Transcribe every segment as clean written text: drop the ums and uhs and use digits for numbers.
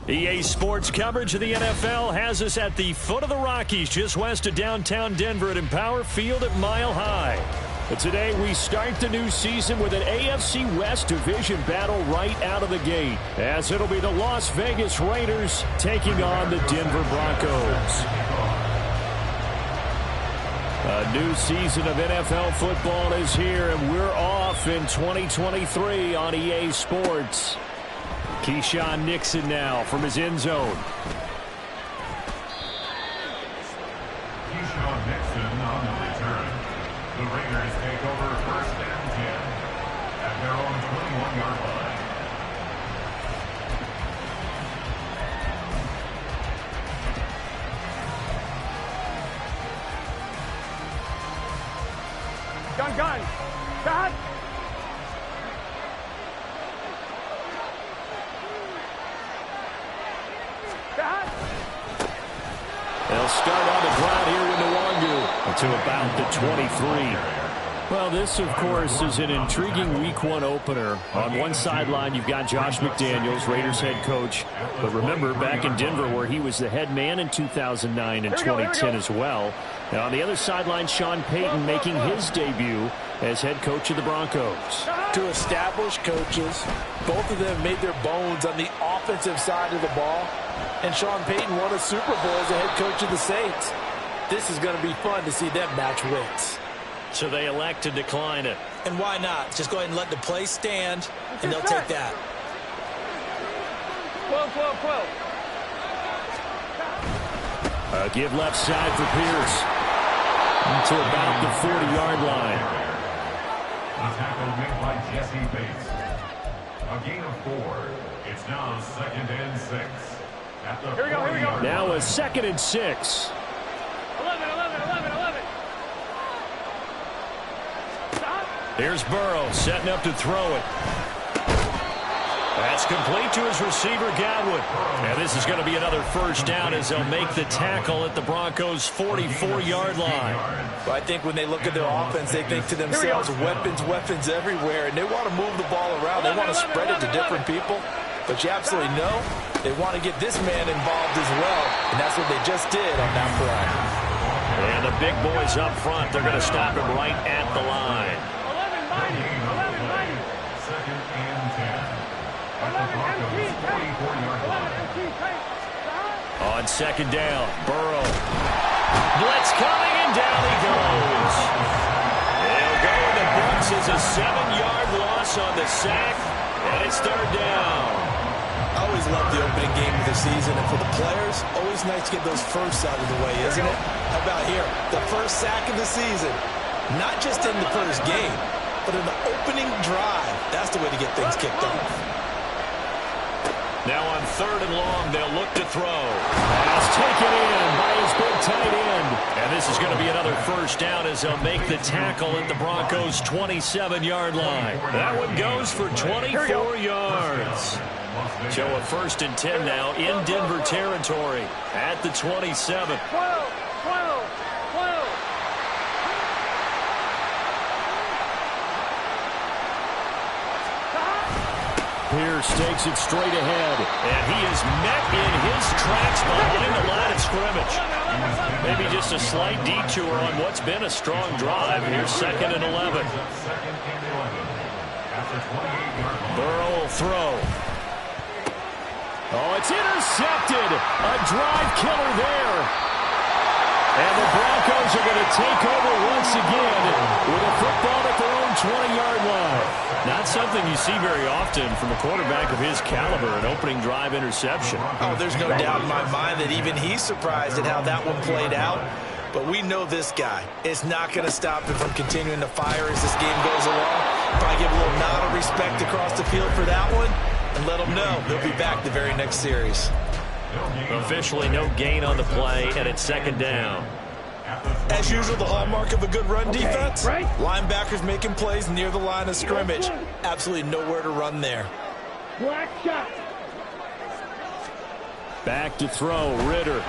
EA Sports coverage of the NFL has us at the foot of the Rockies, just west of downtown Denver at Empower Field at Mile High. But today we start the new season with an AFC West division battle right out of the gate, as it'll be the Las Vegas Raiders taking on the Denver Broncos. A new season of NFL football is here, and we're off in 2023 on EA Sports. Keyshawn Nixon now from his end zone. Keyshawn Nixon on the return. The Raiders take over first and 10 at their own 21-yard line. Gun. Cut. They'll start on the ground here with Nwangu to about the 23. Well, this, of course, is an intriguing Week 1 opener. On one sideline, you've got Josh McDaniels, Raiders head coach. But remember, back in Denver, where he was the head man in 2009 and 2010 as well. And on the other sideline, Sean Payton making his debut as head coach of the Broncos. Two established coaches. Both of them made their bones on the offensive side of the ball. And Sean Payton won a Super Bowl as the head coach of the Saints. This is going to be fun to see them match wits. So they elect to decline it. And why not? Just go ahead and let the play stand, and they'll take that. 12. A give left side for Pierce. To about the 40-yard line. A tackle made by Jesse Bates. A gain of 4. It's now 2nd and 6. At the Here we go. Now a 2nd and 6. 11. Stop. Here's Burrow setting up to throw it. That's complete to his receiver, Godwin. And this is going to be another first down as they'll make the tackle at the Broncos' 44-yard line. But I think when they look at their offense, they think to themselves, weapons everywhere, and they want to move the ball around. They want to spread it to different people. But you absolutely know they want to get this man involved as well, and that's what they just did on that play. And the big boys up front, they're going to stop him right at the line. 2nd and 10. At the Broncos' 44-yard line. On 2nd down, Burrow. Blitz coming, and down he goes. They'll go in the books as a 7-yard loss on the sack, and it's 3rd down. I always love the opening game of the season, and for the players, always nice to get those firsts out of the way, isn't it? How about here? The first sack of the season. Not just in the first game, but in the opening drive. That's the way to get things kicked off. Now on 3rd and long, they'll look to throw. Pass taken in by his big tight end. And this is going to be another first down as they'll make the tackle at the Broncos' 27-yard line. That one goes for 24 yards. So a 1st and 10 now in Denver territory at the 27. 12. Pierce takes it straight ahead, and he is met in his tracks behind the line of scrimmage. Maybe just a slight detour on what's been a strong drive. Here's 2nd and 11. Burrow will throw. Oh, it's intercepted. A drive killer there. And the Broncos are going to take over once again with a football at their own 20-yard line. Not something you see very often from a quarterback of his caliber, an opening drive interception. Oh, there's no doubt in my mind that even he's surprised at how that one played out. But we know this guy is not going to stop him from continuing to fire as this game goes along. Probably give a little nod of respect across the field for that one and let him know he'll be back the very next series. Officially no gain on the play, and it's 2nd down. As usual, the hallmark of a good run defense. Linebackers making plays near the line of scrimmage. Absolutely nowhere to run there. Black shot. Back to throw, Ritter.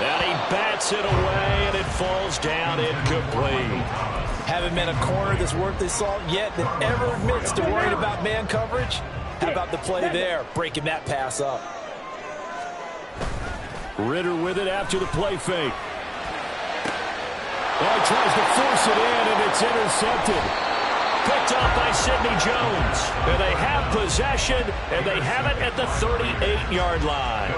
And he bats it away, and it falls down incomplete. Haven't been a corner that's worth his salt yet that ever admits to worrying about man coverage. How about the play there, breaking that pass up? Ritter with it after the play fake. Well, he tries to force it in, and it's intercepted. Picked up by Sidney Jones. And they have possession, and they have it at the 38-yard line.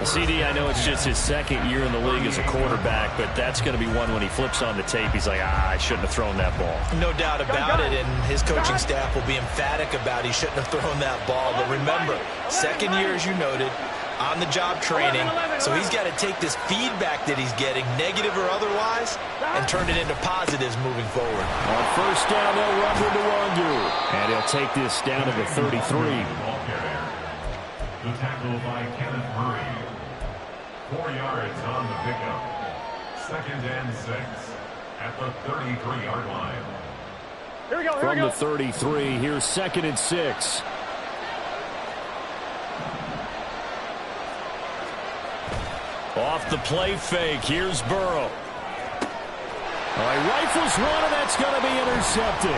CD, I know it's just his second year in the league as a quarterback, but that's going to be one when he flips on the tape. He's like, I shouldn't have thrown that ball. No doubt about it, and his coaching staff will be emphatic about he shouldn't have thrown that ball. But remember, second year, as you noted, on-the-job training, so he's got to take this feedback that he's getting, negative or otherwise, and turn it into positives moving forward. On first down, they'll run to Nwangu, and he'll take this down to the 33. The tackle by Kenneth Murray. 4 yards on the pickup. 2nd and 6 at the 33-yard line. Here we go, From the 33, here's 2nd and 6. Off the play fake, here's Burrow. All right, rifles one, and that's going to be intercepted.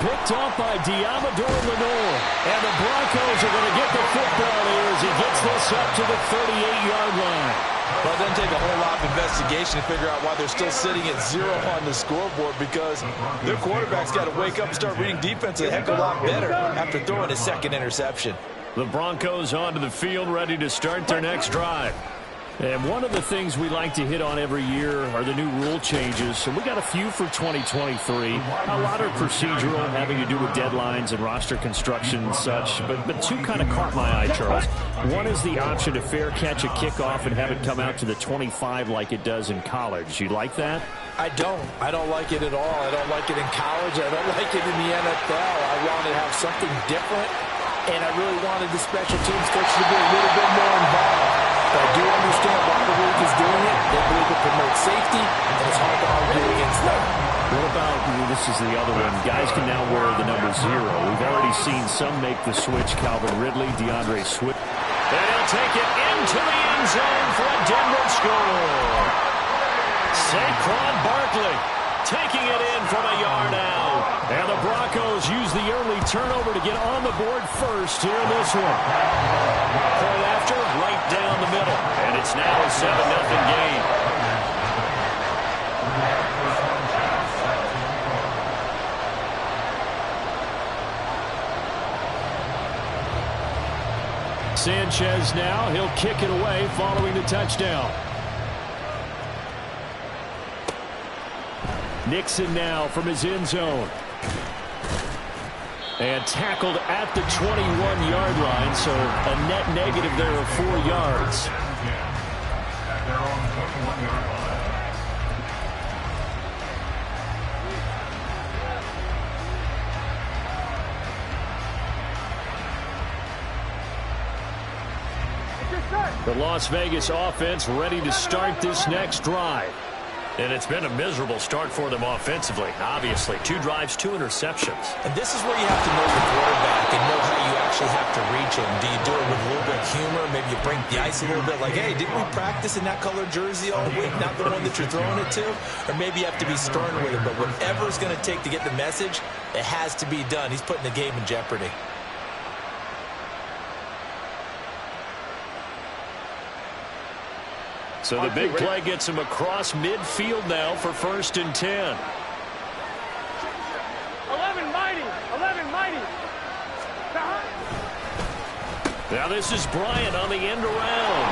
Picked off by Diamador Lenore. And the Broncos are going to get the football here as he gets this up to the 38-yard line. Well, it doesn't take a whole lot of investigation to figure out why they're still sitting at 0 on the scoreboard, because their quarterback's got to wake up and start reading defense a heck of a lot better after throwing his second interception. The Broncos onto the field, ready to start their next drive. And one of the things we like to hit on every year are the new rule changes. And we got a few for 2023. A lot are procedural, having to do with deadlines and roster construction and such. But two kind of caught my eye, Charles. One is the option to fair catch a kickoff and have it come out to the 25 like it does in college. You like that? I don't like it at all. I don't like it in college. I don't like it in the NFL. I want to have something different. And I really wanted the special teams coach to be a little bit more involved. But I do understand why the league is doing it. They believe it promotes safety, and it's hard to argue against that. What about, this is the other one, guys can now wear the number 0. We've already seen some make the switch. Calvin Ridley, DeAndre Swift. And he'll take it into the end zone for a Denver score. Saquon Barkley taking it in from a yard out. And the Broncos use the early turnover to get on the board first here in this one. Point after, right down the middle. And it's now a 7-0 game. Sanchez now, he'll kick it away following the touchdown. Nixon now from his end zone. And tackled at the 21-yard line, so a net negative there of 4 yards. At their own 21-yard line. The Las Vegas offense ready to start this next drive. And it's been a miserable start for them offensively, obviously. 2 drives, 2 interceptions. And this is where you have to know your quarterback and know how you actually have to reach him. Do you do it with a little bit of humor? Maybe you break the ice a little bit, like, hey, didn't we practice in that colored jersey all week, not the one that you're throwing it to? Or maybe you have to be stern with him. But whatever it's going to take to get the message, it has to be done. He's putting the game in jeopardy. So the big play gets him across midfield now for 1st and 10. 11 mighty. 11 mighty. Now this is Bryant on the end around.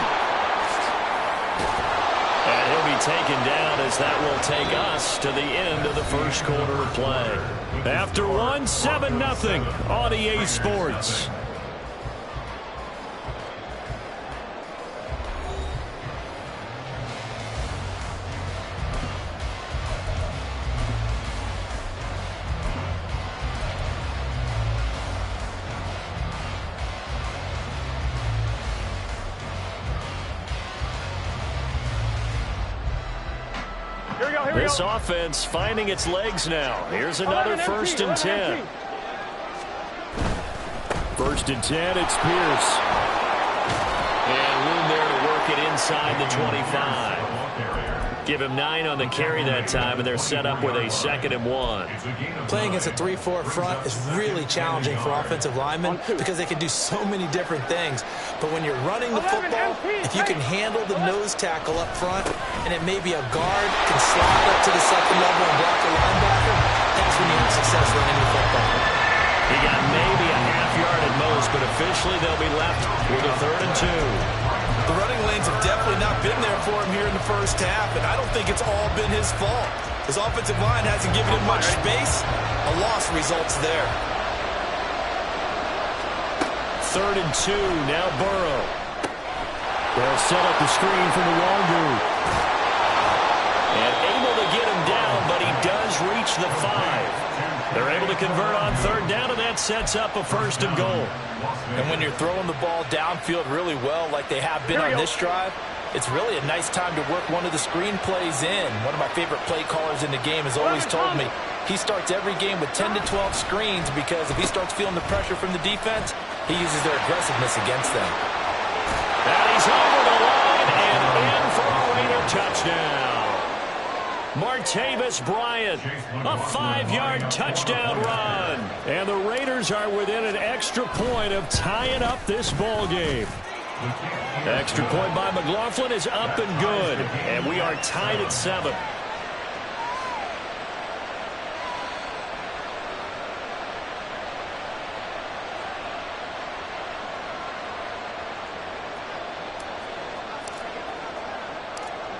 And he'll be taken down as that will take us to the end of the first quarter of play. After one, 7-0 on EA Sports. This offense finding its legs now. Here's another 1st and 10. 1st and 10, it's Pierce. And room there to work it inside the 25. Give him 9 on the carry that time, and they're set up with a 2nd and 1. Playing against a 3-4 front is really challenging for offensive linemen because they can do so many different things. But when you're running the football, if you can handle the nose tackle up front, and it may be a guard can slide up to the 2nd level and block a linebacker, that's when you have success running the football. He got maybe a half yard at most, but officially they'll be left with a 3rd and 2. The running lanes have definitely not been there for him here in the first half, and I don't think it's all been his fault. His offensive line hasn't given him much space. A loss results there. 3rd and 2, now Burrow. They'll set up the screen from the Longu. And able to get him down, but he does reach the 5. They're able to convert on 3rd down, and that sets up a 1st and goal. And when you're throwing the ball downfield really well like they have been on this drive, it's really a nice time to work one of the screen plays in. One of my favorite play callers in the game has always told me he starts every game with 10 to 12 screens because if he starts feeling the pressure from the defense, he uses their aggressiveness against them. And he's over the line and in for a Raider touchdown. Martavis Bryant, a 5-yard touchdown run. And the Raiders are within an extra point of tying up this ball game. Extra point by McLaughlin is up and good. And we are tied at 7.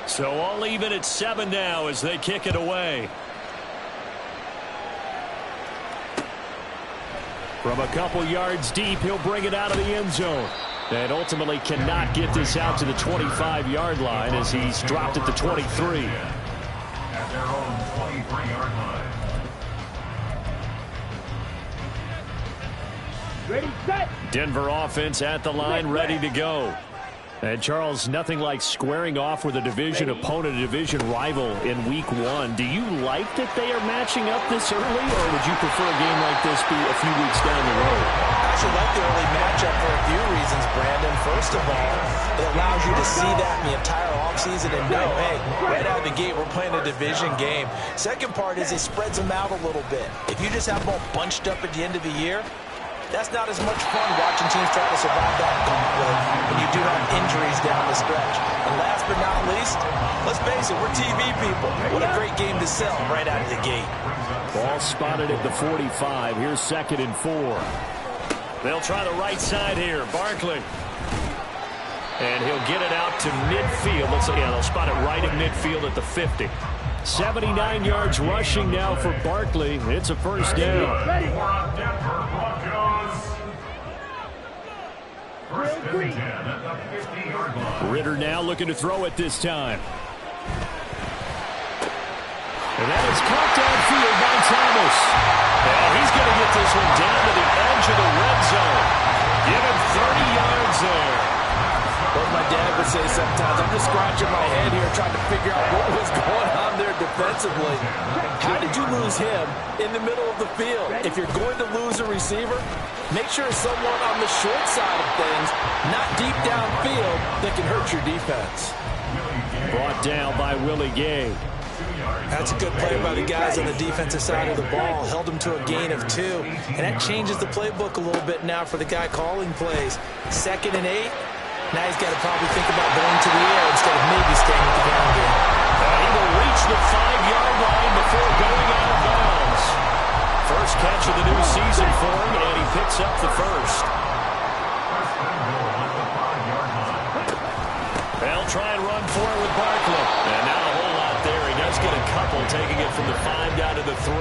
So all even at 7 now as they kick it away. From a couple yards deep, he'll bring it out of the end zone. And ultimately cannot get this out to the 25-yard line as he's dropped at the 23. At their own 23-yard line. Ready, set. Denver offense at the line, ready to go. And, Charles, nothing like squaring off with a division opponent, a division rival in Week 1. Do you like that they are matching up this early, or would you prefer a game like this be a few weeks down the road? I actually like the early matchup for a few reasons, Brandon. First of all, it allows you to see that in the entire offseason and know, hey, right out of the gate, we're playing a division game. Second part is it spreads them out a little bit. If you just have them all bunched up at the end of the year, that's not as much fun watching teams try to survive that gauntlet when you do have injuries down the stretch. And last but not least, let's face it, we're TV people. What a great game to sell right out of the gate. Ball spotted at the 45. Here's 2nd and 4. They'll try the right side here. Barkley. And he'll get it out to midfield. They'll spot it right at midfield at the 50. 79 yards rushing now for Barkley. It's a 1st down. Ready. First and 10 at the 50-yard line. Ritter now looking to throw it this time. And that is caught downfield by Thomas. And he's going to get this one down to the edge of the red zone. Give him 30 yards there. What my dad would say sometimes, I'm just scratching my head here trying to figure out what was going on there defensively. How did you lose him in the middle of the field? If you're going to lose a receiver, make sure it's someone on the short side of things, not deep downfield, that can hurt your defense. Brought down by Willie Gay. That's a good play by the guys on the defensive side of the ball. Held him to a gain of 2. And that changes the playbook a little bit now for the guy calling plays. 2nd and 8. Now he's got to probably think about going to the air instead of maybe staying with the ground game. He will reach the 5-yard line before going out of bounds. First catch of the new season for him, and he picks up the 1st. They'll try and run for it with Barkley. And not a whole lot there. He does get a couple, taking it from the 5 down to the 3.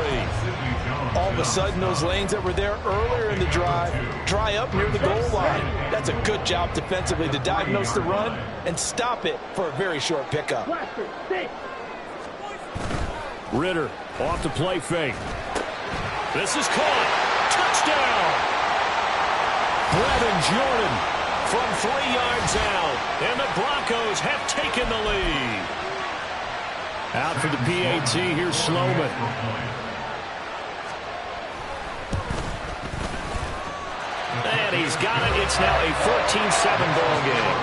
All of a sudden, those lanes that were there earlier in the drive dry up near the goal line. That's a good job defensively to diagnose the run and stop it for a very short pickup. Ritter off the play fake. This is caught. Touchdown. Brevin Jordan from 3 yards out. And the Broncos have taken the lead. Out for the PAT, here's Sloman. And he's got it. It's now a 14-7 ball game.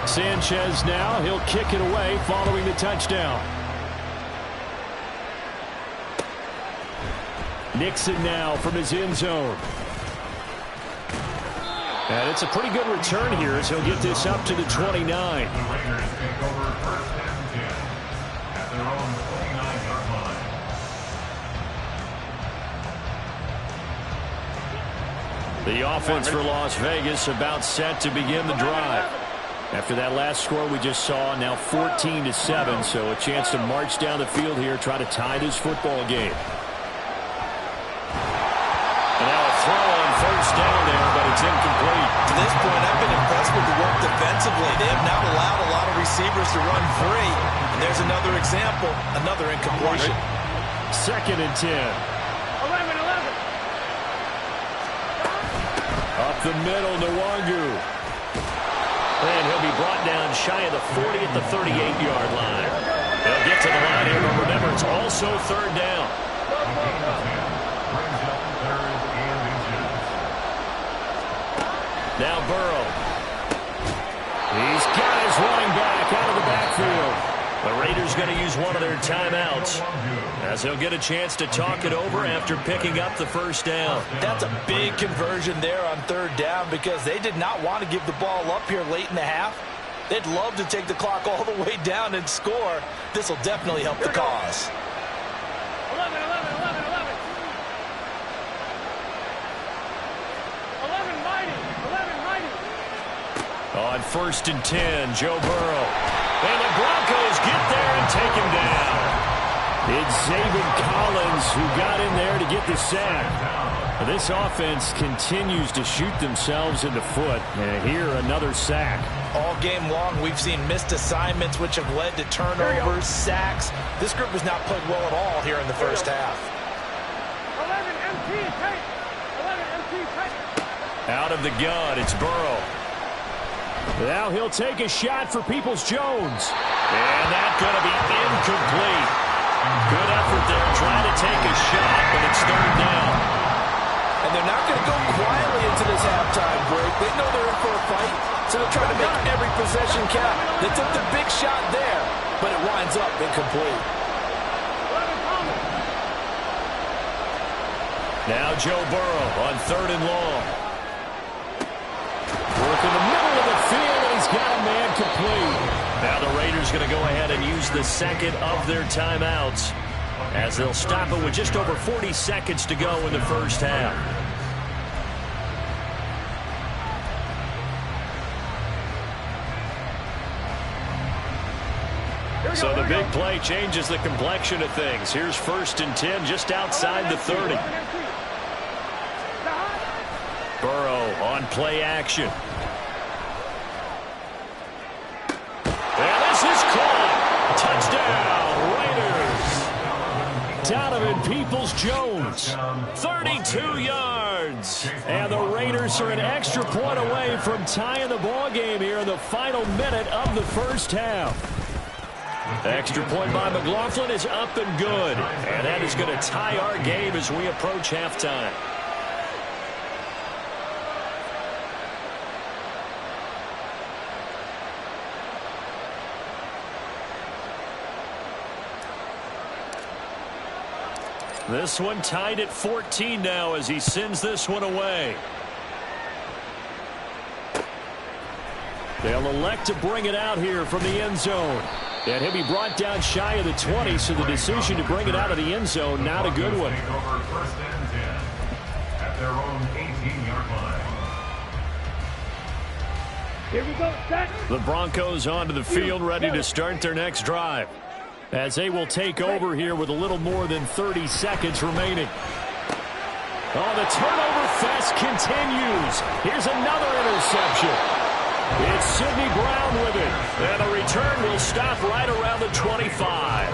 Sanchez now, he'll kick it away following the touchdown. Nixon now from his end zone. And it's a pretty good return here as he'll get this up to the 29. The Raiders take over first and 10 at their own 29-yard line. The offense for Las Vegas about set to begin the drive. After that last score we just saw, now 14-7, so a chance to march down the field here, try to tie this football game. And now a throw on first down there, but it's incomplete. To this point, I've been impressed with the work defensively. They have not allowed a lot of receivers to run free. And there's another example, another incompletion. 2nd and 10. 11. Up the middle, Nwangu. And he'll be brought down shy of the 40 at the 38-yard line. They'll get to the line here, but remember, it's also 3rd down. Now Burrow. He's got his running back out of the backfield. The Raiders going to use one of their timeouts as they'll get a chance to talk it over after picking up the first down. That's a big conversion there on 3rd down because they did not want to give the ball up here late in the half. They'd love to take the clock all the way down and score. This will definitely help the cause. 11 mighty. On 1st and 10, Joe Burrow. And the Broncos get there and take him down. It's Zaven Collins who got in there to get the sack. This offense continues to shoot themselves in the foot. And here, another sack. All game long, we've seen missed assignments, which have led to turnovers, sacks. This group has not played well at all here in the first half. 11 MT take. 11 MT take. Out of the gun, it's Burrow. Now he'll take a shot for Peoples-Jones. And that's going to be incomplete. Good effort there, trying to take a shot, but it's 3rd down. And they're not going to go quietly into this halftime break. They know they're in for a fight, so they're trying to make every possession count. They took the big shot there, but it winds up incomplete. Now Joe Burrow on 3rd and long. Work in the middle of the field, and he's got a man complete. Now the Raiders going to go ahead and use the 2nd of their timeouts as they'll stop it with just over 40 seconds to go in the first half. So the big play changes the complexion of things. Here's 1st and 10 just outside the 30. Burrow on play action. And this is caught. Touchdown, Raiders. Donovan Peoples-Jones, 32 yards. And the Raiders are an extra point away from tying the ball game here in the final minute of the first half. Extra point by McLaughlin is up and good. And that is going to tie our game as we approach halftime. This one tied at 14 now as he sends this one away. They'll elect to bring it out here from the end zone. And he'll be brought down shy of the 20, so the decision to bring it out of the end zone, not a good one. Over 1st and 10 at their own 18-yard line. Here we go, set. The Broncos onto the field, ready to start their next drive, as they will take over here with a little more than 30 seconds remaining. Oh, the turnover fest continues. Here's another interception. It's Sidney Brown with it. And the return will stop right around the 25.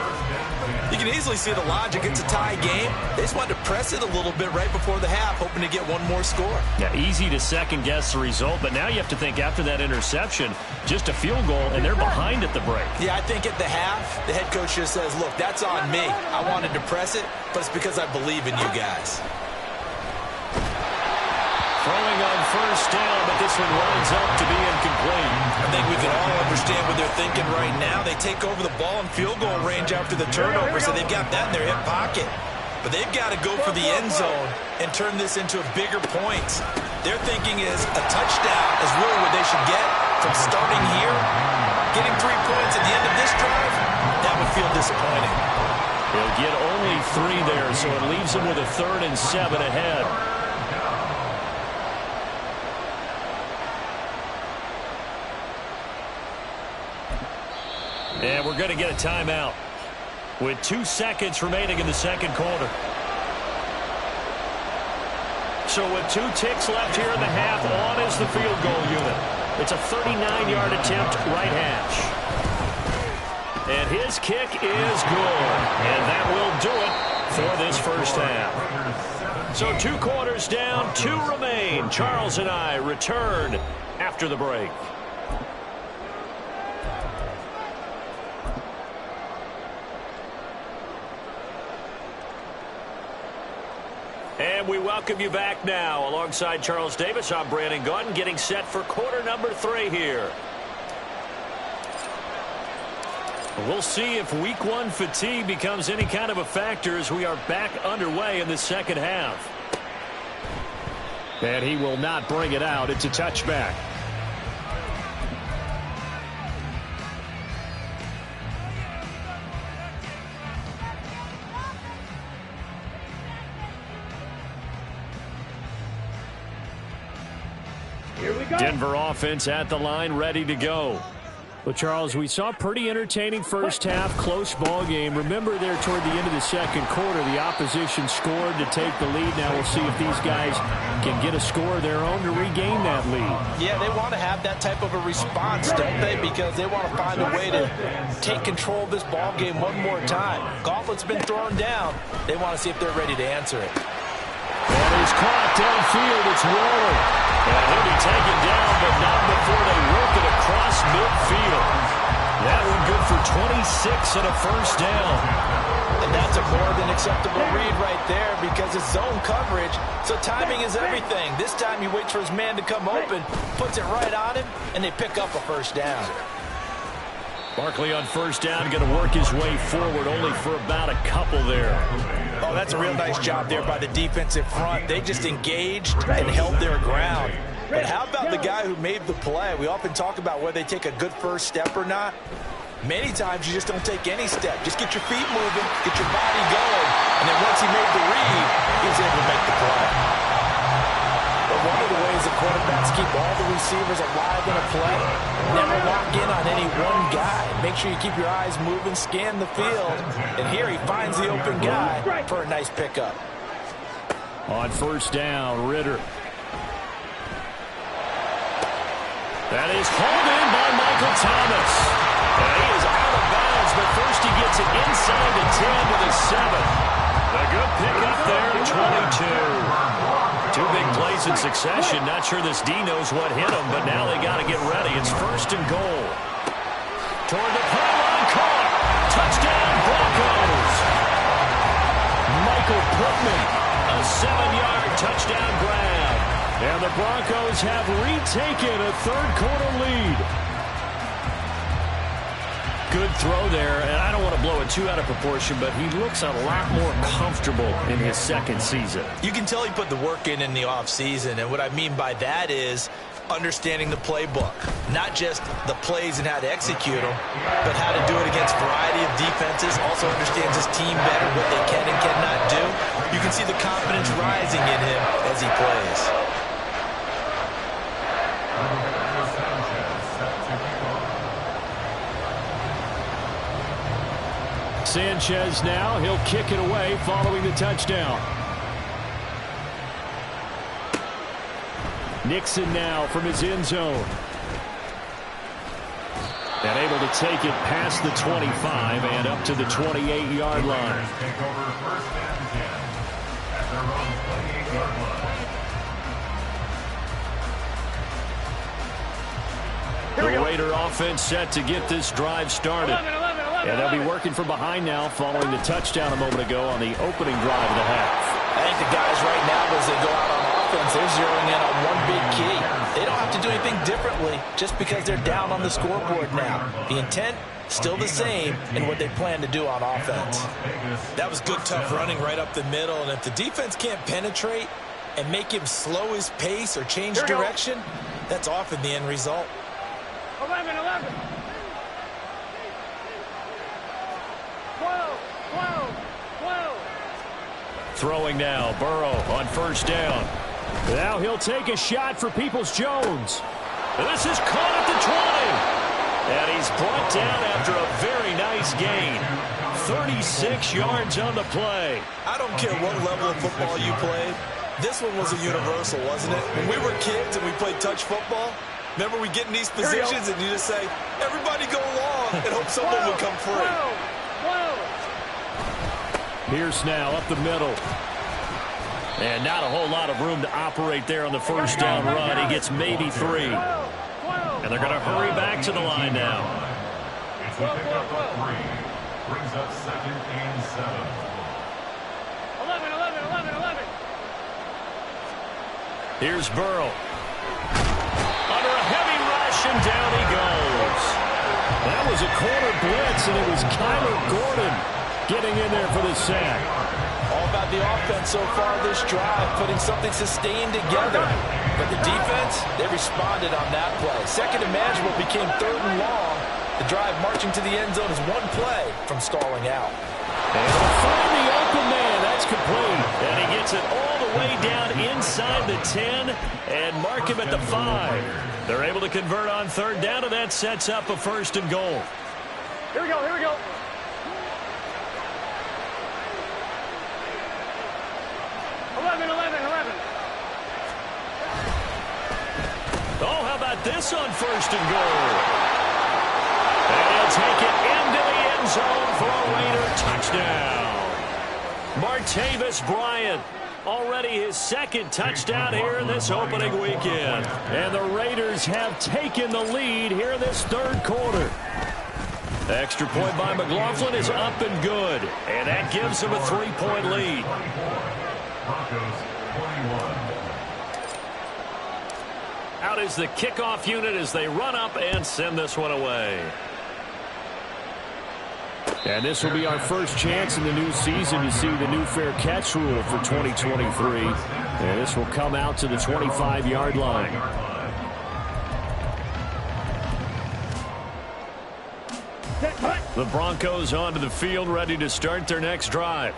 You can easily see the logic. It's a tie game. They just wanted to press it a little bit right before the half, hoping to get one more score. Yeah, easy to second-guess the result, but now you have to think after that interception, just a field goal, and they're behind at the break. Yeah, I think at the half, the head coach just says, look, that's on me. I wanted to press it, but it's because I believe in you guys. Throwing on first down, but this one winds up to be incomplete. I think we can all understand what they're thinking right now. They take over the ball in field goal range after the turnover, so they've got that in their hip pocket. But they've got to go for the end zone and turn this into a bigger point. Their thinking is a touchdown is really what they should get from starting here. Getting 3 points at the end of this drive, that would feel disappointing. They'll get only 3 there, so it leaves them with a 3rd and 7 ahead. And we're going to get a timeout with 2 seconds remaining in the second quarter. So with 2 ticks left here in the half, on is the field goal unit. It's a 39-yard attempt, right hash. And his kick is good. And that will do it for this first half. So 2 quarters down, 2 remain. Charles and I return after the break. And we welcome you back now. Alongside Charles Davis, I'm Brandon Gaudin, getting set for quarter number 3 here. We'll see if week 1 fatigue becomes any kind of a factor as we are back underway in the second half. And he will not bring it out. It's a touchback. Denver offense at the line, ready to go. Well, Charles, we saw a pretty entertaining first half, close ball game. Remember there toward the end of the second quarter, the opposition scored to take the lead. Now we'll see if these guys can get a score of their own to regain that lead. Yeah, they want to have that type of a response, don't they? Because they want to find a way to take control of this ball game one more time. Gauntlet's been thrown down. They want to see if they're ready to answer it. And he's caught downfield. It's Waller. And he'll be taken down, but not before they work it across midfield. That one good for 26 and a first down. And that's a more than acceptable read right there because it's zone coverage, so timing is everything. This time he waits for his man to come open, puts it right on him, and they pick up a first down. Barkley on first down, going to work his way forward, only for about a couple there. Oh, that's a real nice job there by the defensive front. They just engaged and held their ground. But how about the guy who made the play? We often talk about whether they take a good first step or not. Many times you just don't take any step. Just get your feet moving, get your body going, and then once he made the read, he was able to make the play. But one of the ways the quarterbacks keep all the receivers alive in a play, never lock in on any one guy. Make sure you keep your eyes moving, scan the field, and here he finds the open guy for a nice pickup. On first down, Ritter. That is hauled in by Michael Thomas. And he is out of bounds, but first he gets it inside the 10 to the 7. A good pickup there, 22. 2 big plays in succession. Not sure this D knows what hit him, but now they got to get ready. It's first and goal. Toward the pylon, caught. Touchdown, Broncos. Michael Pittman, a 7-yard touchdown grab. And the Broncos have retaken a third-quarter lead. Good throw there, and I don't want to blow it too out of proportion, but he looks a lot more comfortable in his second season. You can tell he put the work in the offseason, and what I mean by that is understanding the playbook. Not just the plays and how to execute them, but how to do it against a variety of defenses. Also understands his team better, what they can and cannot do. You can see the confidence rising in him as he plays. Sanchez now, he'll kick it away following the touchdown. Nixon now from his end zone. And able to take it past the 25 and up to the 28-yard line. Take over first and 10 at their own 28-yard line. The Raider offense set to get this drive started. 11. And they'll be working from behind now following the touchdown a moment ago on the opening drive of the half. I think the guys right now, as they go out on offense, they're zeroing in on one big key. They don't have to do anything differently just because they're down on the scoreboard now. The intent, still the same in what they plan to do on offense. That was good, tough running right up the middle. And if the defense can't penetrate and make him slow his pace or change direction, that's often the end result. 11. 12. Throwing now, Burrow on first down. Now he'll take a shot for Peoples-Jones. And this is caught at the 20. And he's brought down after a very nice gain. 36 yards on the play. I don't care what level of football you played. This one was a universal, wasn't it? When we were kids and we played touch football, remember we get in these positions and you just say, everybody go along and hope someone will come free. 12. Pierce now up the middle. And not a whole lot of room to operate there on the first down run. He gets maybe 3. And they're going to hurry back to the line now. It's a pickup of 3. Brings up second and 7. 11. Here's Burrow. Under a heavy rush, and down he goes. That was a corner blitz, and it was Kyler Gordon getting in there for the sack. All about the offense so far this drive, putting something sustained together. But the defense, they responded on that play. Second and manageable became third and long. The drive marching to the end zone is one play from stalling out. And they'll find the open man. That's complete. And he gets it all the way down inside the 10 and mark him at the 5. They're able to convert on third down, and that sets up a first and goal. Here we go. 11. Oh, how about this on first and goal? And he'll take it into the end zone for a Raider touchdown. Martavis Bryant, already his second touchdown here in this opening weekend. And the Raiders have taken the lead here in this third quarter. Extra point by McLaughlin is up and good. And that gives him a 3-point lead. Broncos 21. Out is the kickoff unit as they run up and send this one away. And this will be our first chance in the new season to see the new fair catch rule for 2023. And this will come out to the 25-yard line. The Broncos onto the field, ready to start their next drive.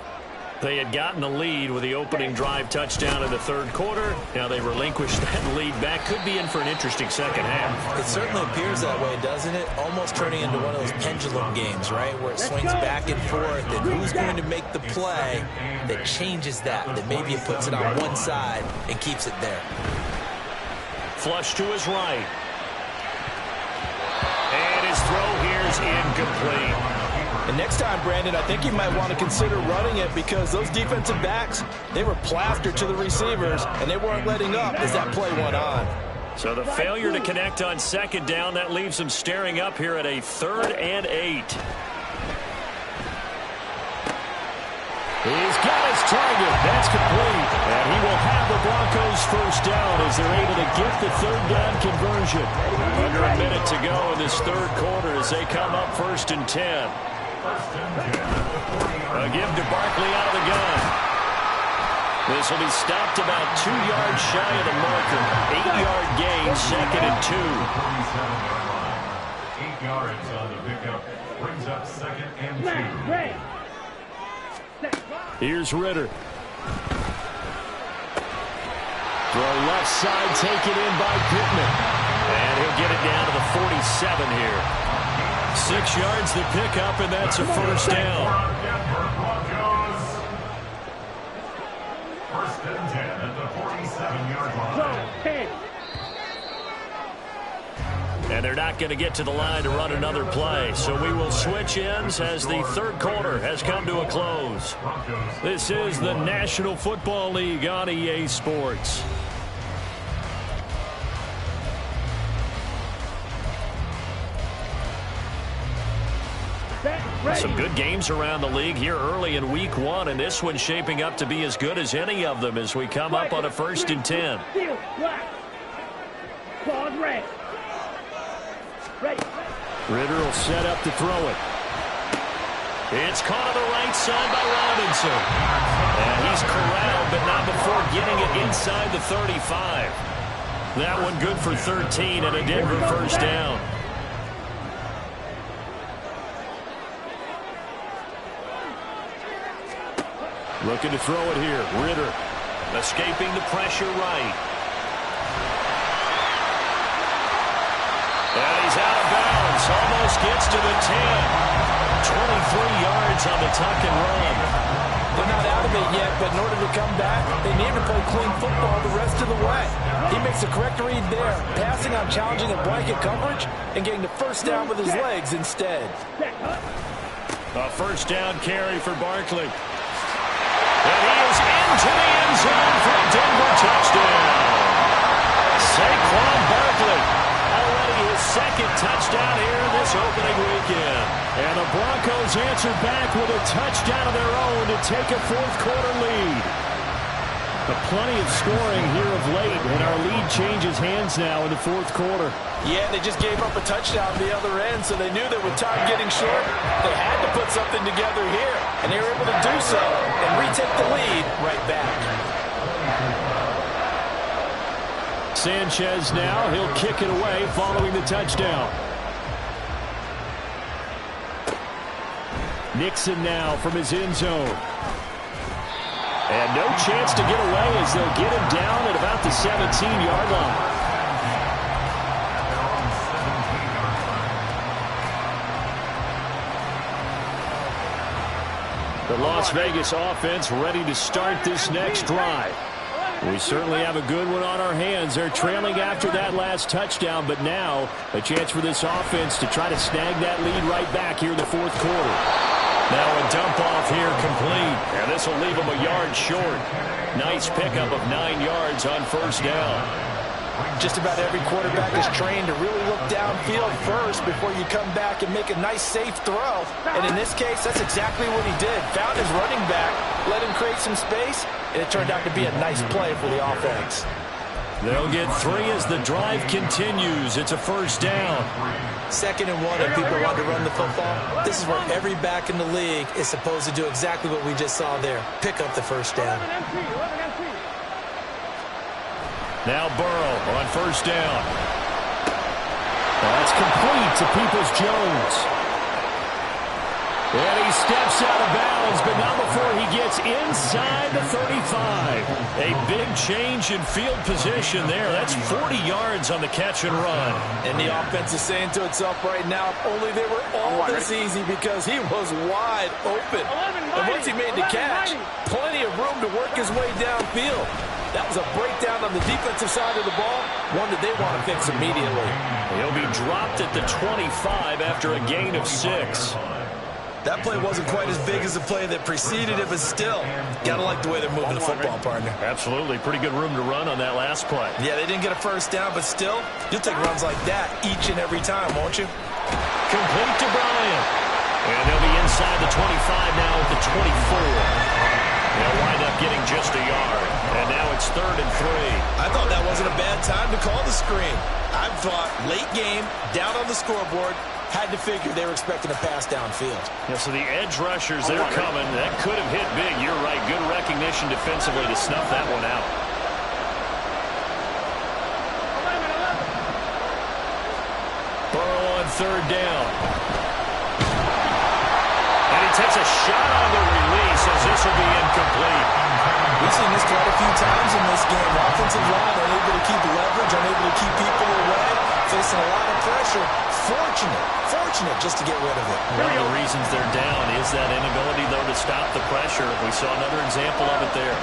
They had gotten the lead with the opening drive touchdown in the third quarter. Now they relinquished that lead back. Could be in for an interesting second half. It certainly appears that way, doesn't it? Almost turning into one of those pendulum games, right? Where it swings back and forth, and who's going to make the play that changes that maybe it puts it on one side and keeps it there. Flush to his right. And his throw here is incomplete. And next time, Brandon, I think you might want to consider running it because those defensive backs, they were plastered to the receivers, and they weren't letting up as that play went on. So the failure to connect on second down, that leaves them staring up here at a 3rd and 8. He's got his target. That's complete. And he will have the Broncos first down as they're able to get the third down conversion. Under a minute to go in this third quarter as they come up 1st and 10. A give to Barkley out of the gun. This will be stopped about 2 yards shy of the marker. 8-yard gain, 2nd and 2. 8 yards on the pickup. Brings up 2nd and 2. Here's Ritter. Throw left side, taken in by Pittman. And he'll get it down to the 47 here. 6 yards the pickup, and that's a first down. First and 10 at the 47-yard line. And they're not going to get to the line to run another play. So we will switch ends as the third quarter has come to a close. This is the National Football League on EA Sports. Some good games around the league here early in week 1, and this one's shaping up to be as good as any of them as we come up on a 1st and 10. Ritter will set up to throw it. It's caught on the right side by Robinson. And he's corralled, but not before getting it inside the 35. That one good for 13 and a Denver first down. Looking to throw it here. Ritter escaping the pressure right. And he's out of bounds. Almost gets to the 10. 23 yards on the tuck and run. They're not out of it yet, but in order to come back, they need to play clean football the rest of the way. He makes the correct read there, passing on challenging and blanket coverage and getting the first down with his legs instead. A first down carry for Barkley. And he is into the end zone for a Denver touchdown. Saquon Barkley, already his second touchdown here this opening weekend. And the Broncos answered back with a touchdown of their own to take a fourth-quarter lead. But plenty of scoring here of late, and our lead changes hands now in the fourth quarter. Yeah, they just gave up a touchdown on the other end, so they knew that with time getting short, they had to put something together here, and they were able to do so and retake the lead right back. Sanchez now, he'll kick it away following the touchdown. Nixon now from his end zone. And no chance to get away as they'll get him down at about the 17-yard line. The Las Vegas offense ready to start this next drive. We certainly have a good one on our hands. They're trailing after that last touchdown, but now a chance for this offense to try to snag that lead right back here in the fourth quarter. Now a dump off here complete, and this will leave them a yard short. Nice pickup of 9 yards on first down. Just about every quarterback is trained to really look downfield first before you come back and make a nice, safe throw. And in this case, that's exactly what he did. Found his running back, let him create some space, and it turned out to be a nice play for the offense. They'll get 3 as the drive continues. It's a first down. 2nd and 1 and people want to run the football. This is where every back in the league is supposed to do exactly what we just saw there. Pick up the first down. Now Burrow on first down. That's complete to Peoples-Jones. And he steps out of bounds, but not before he gets inside the 35. A big change in field position there. That's 40 yards on the catch and run. And the offense is saying to itself right now, if only they were all this easy, because he was wide open. And once he made the catch, plenty of room to work his way downfield. That was a breakdown on the defensive side of the ball, one that they want to fix immediately. He'll be dropped at the 25 after a gain of 6. That play wasn't quite as big as the play that preceded it, but still, got to like the way they're moving the football, partner. Absolutely. Pretty good room to run on that last play. Yeah, they didn't get a first down, but still, you'll take runs like that each and every time, won't you? Complete to Bryant. And they'll be inside the 25 now at the 24. They'll wind up getting just a yard. And now it's 3rd and 3. I thought that wasn't a bad time to call the screen. I thought late game, down on the scoreboard, had to figure they were expecting a pass downfield. Yeah, so the edge rushers, they're coming. That could have hit big. You're right. Good recognition defensively to snuff that one out. Burrow on 3rd down. And he takes a shot on the release as this will be incomplete. We've seen this quite a few times in this game. Offensive line unable to keep leverage, unable to keep people away, facing a lot of pressure. Fortunate just to get rid of it. One of the reasons they're down is that inability, though, to stop the pressure. We saw another example of it there.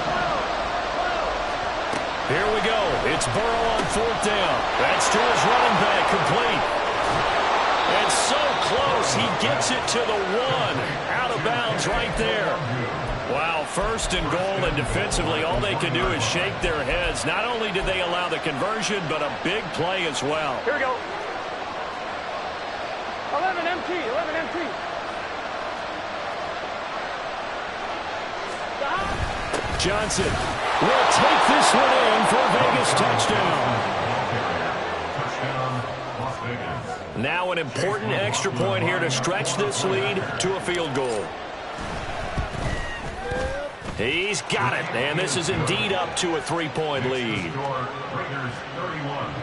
Here we go. It's Burrow on 4th down. That's to his running back, complete. And so close, he gets it to the 1. Out of bounds right there. Wow, 1st and goal, and defensively, all they can do is shake their heads. Not only did they allow the conversion, but a big play as well. Here we go. 11 MT, 11 MT. Johnson will take this one in for a Vegas touchdown. Now an important extra point here to stretch this lead to a field goal. He's got it, and this is indeed up to a 3-point lead. Raiders 31,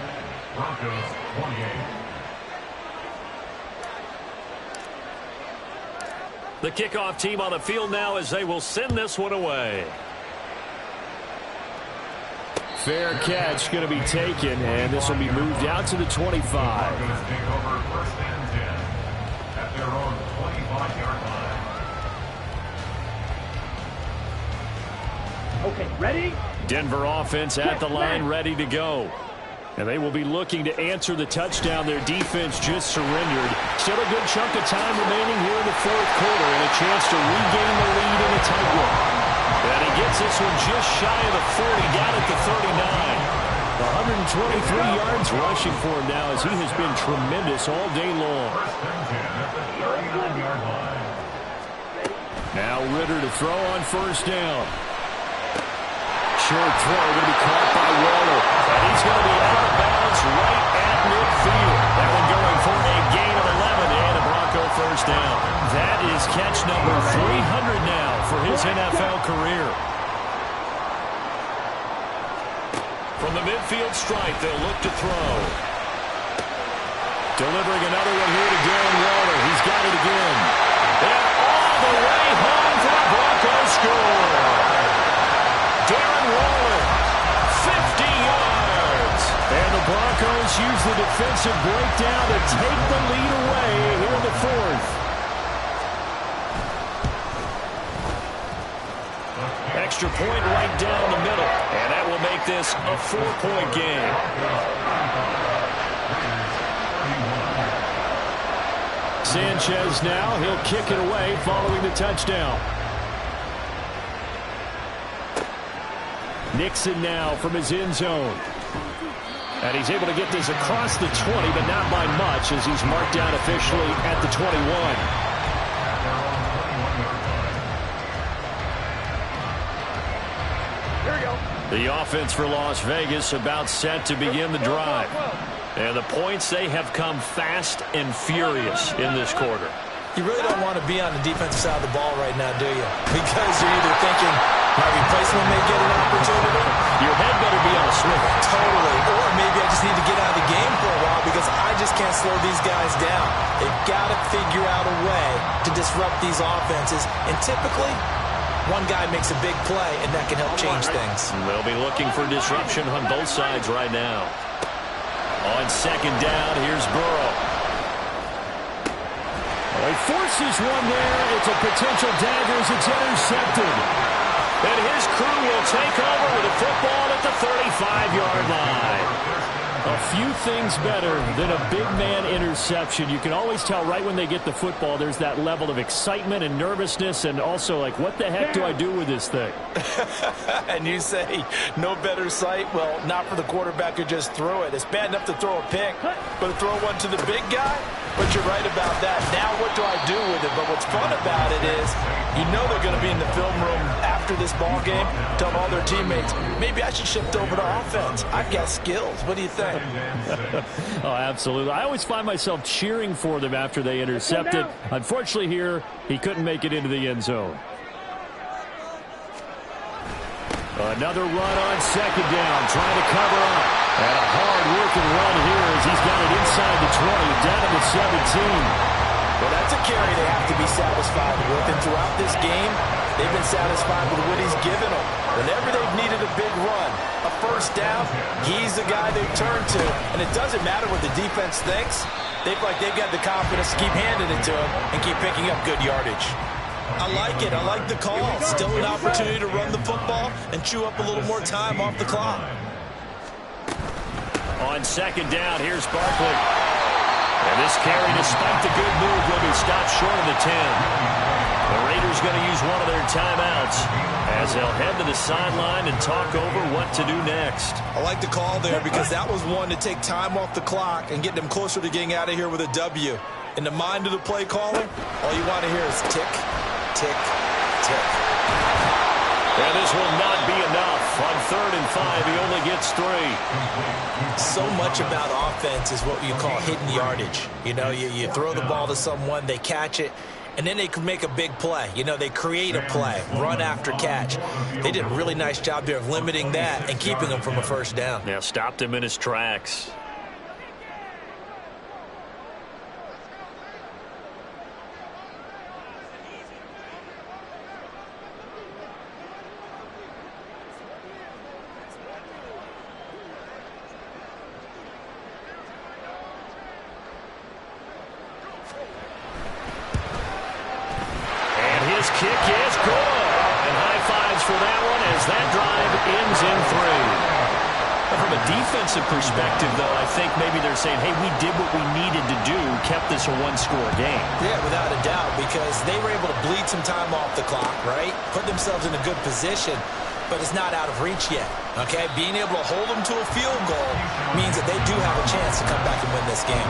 Broncos 28. The kickoff team on the field now as they will send this one away. Fair catch going to be taken, and this will be moved out to the 25. Broncos take over 1st and 10 at their own 25-yard line. Okay, ready? Denver offense at the line, ready to go. And they will be looking to answer the touchdown. Their defense just surrendered. Still a good chunk of time remaining here in the 4th quarter and a chance to regain the lead in a tight one. And he gets this one just shy of the 40, down at the 39. 123 yards rushing for him now as he has been tremendous all day long. 1st and 10 at the 39-yard line. Now Ritter to throw on 1st down. Short throw going to be caught by Waller. And he's going to be out of bounds right at midfield. That one going for a gain of 11 and a Bronco 1st down. That is catch number 300 now for his NFL career. From the midfield stripe, they'll look to throw. Delivering another one here to Darren Waller. He's got it again. And all the way home for the Broncos score. Darren Waller, 50 yards. And the Broncos use the defensive breakdown to take the lead away here in the 4th. Extra point right down the middle. And that will make this a 4-point game. Sanchez now, he'll kick it away following the touchdown. Nixon now from his end zone. And he's able to get this across the 20, but not by much as he's marked down officially at the 21. The offense for Las Vegas about set to begin the drive. And the points, they have come fast and furious in this quarter. You really don't want to be on the defensive side of the ball right now, do you? Because you're either thinking my replacement may get an opportunity. Your head better be on a swivel. Totally. Or maybe I just need to get out of the game for a while because I just can't slow these guys down. They've got to figure out a way to disrupt these offenses. And typically, one guy makes a big play, and that can help change things. They'll be looking for disruption on both sides right now. On 2nd down, here's Burrow. Well, he forces one there. It's a potential dagger as it's intercepted. And his crew will take over with the football at the 35-yard line. A few things better than a big man interception. You can always tell right when they get the football, there's that level of excitement and nervousness, and also like, what the heck do I do with this thing? And you say, no better sight? Well, not for the quarterback who just threw it. It's bad enough to throw a pick, but to throw one to the big guy? But you're right about that. Now what do I do with it? But what's fun about it is you know they're going to be in the film room after this ball game, telling all their teammates, maybe I should shift over to offense. I've got skills. What do you think? Oh, absolutely. I always find myself cheering for them after they intercept it. Unfortunately here, he couldn't make it into the end zone. Another run on 2nd down, trying to cover up. And a hard-working run here as he's got it inside the 20, down to the 17. Well, that's a carry they have to be satisfied with. And throughout this game, they've been satisfied with what he's given them. Whenever they've needed a big run, a 1st down, he's the guy they turn to. And it doesn't matter what the defense thinks. They've got the confidence to keep handing it to him and keep picking up good yardage. I like it. I like the call. Still an opportunity to run the football and chew up a little more time off the clock. On second down, here's Barkley. And this carry, despite the good move, will be stopped short of the 10. The Raiders going to use one of their timeouts as they'll head to the sideline and talk over what to do next. I like the call there because that was one to take time off the clock and get them closer to getting out of here with a W. In the mind of the play caller, all you want to hear is tick, tick, tick. And this will not be enough. On 3rd and 5, he only gets 3. So much about offense is what you call hidden yardage. You know, you throw the ball to someone, they catch it, and then they can make a big play. You know, they create a play, run after catch. They did a really nice job there of limiting that and keeping him from a first down. Yeah, stopped him in his tracks. His kick is good. And high fives for that one as that drive ends in 3. But from a defensive perspective, though, I think maybe they're saying, hey, we did what we needed to do, kept this a one-score game. Yeah, without a doubt, because they were able to bleed some time off the clock, right? Put themselves in a good position, but it's not out of reach yet, okay? Being able to hold them to a field goal means that they do have a chance to come back and win this game.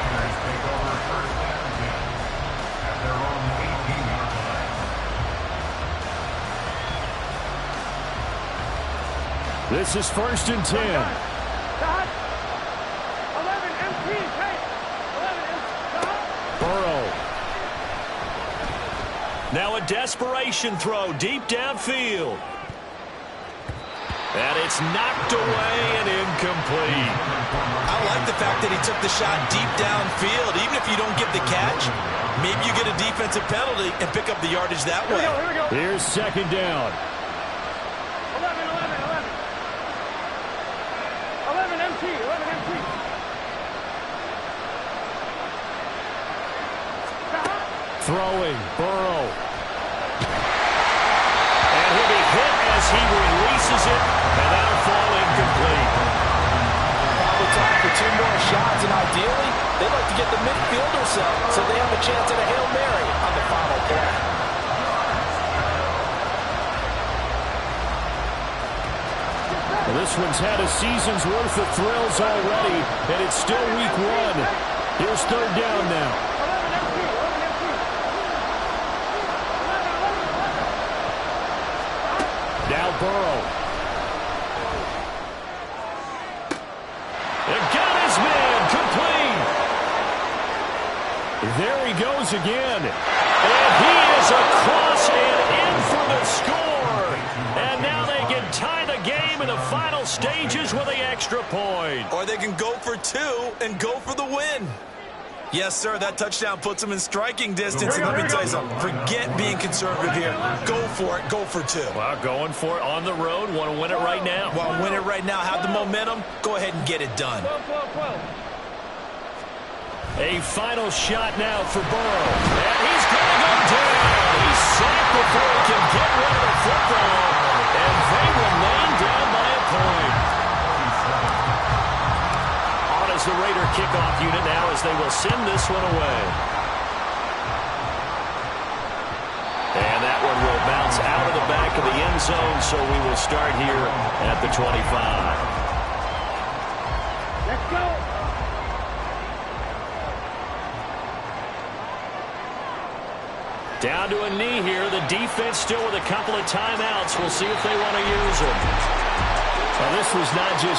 This is 1st and 10. 11 empty. Take. 11 empty. Burrow. Now a desperation throw deep downfield. And it's knocked away and incomplete. I like the fact that he took the shot deep downfield. Even if you don't get the catch, maybe you get a defensive penalty and pick up the yardage that way. Here we go. Here's 2nd down. 11 empty. 11 empty. Throwing, Burrow. And he'll be hit as he releases it, and that'll fall incomplete. Probably time for 2 more shots, and ideally, they'd like to get the midfielder so they have a chance at a Hail Mary on the final play. Well, this one's had a season's worth of thrills already, and it's still week 1. Here's 3rd down now. 11 empty. 11 empty. Now Burrow. And got his man complete. There he goes again. And he is across and in for the score. And now they can tie the game in the final stages with the extra point. Or they can go for 2 and go for the win. Yes, sir, that touchdown puts them in striking distance. And let me tell you something, forget being conservative here. Go for it, go for 2. Well, going for it on the road. Want to win it right now. Want to win it right now, have the momentum, go ahead and get it done. 12. A final shot now for Burrow. And he's going to go down. He's sacked before he can get rid of the football. And they remain down by a point. On as the Raider kickoff unit now as they will send this one away. And that one will bounce out of the back of the end zone, so we will start here at the 25. Let's go. Down to a knee here. The defense still with a couple of timeouts. We'll see if they want to use them. Well, this was not just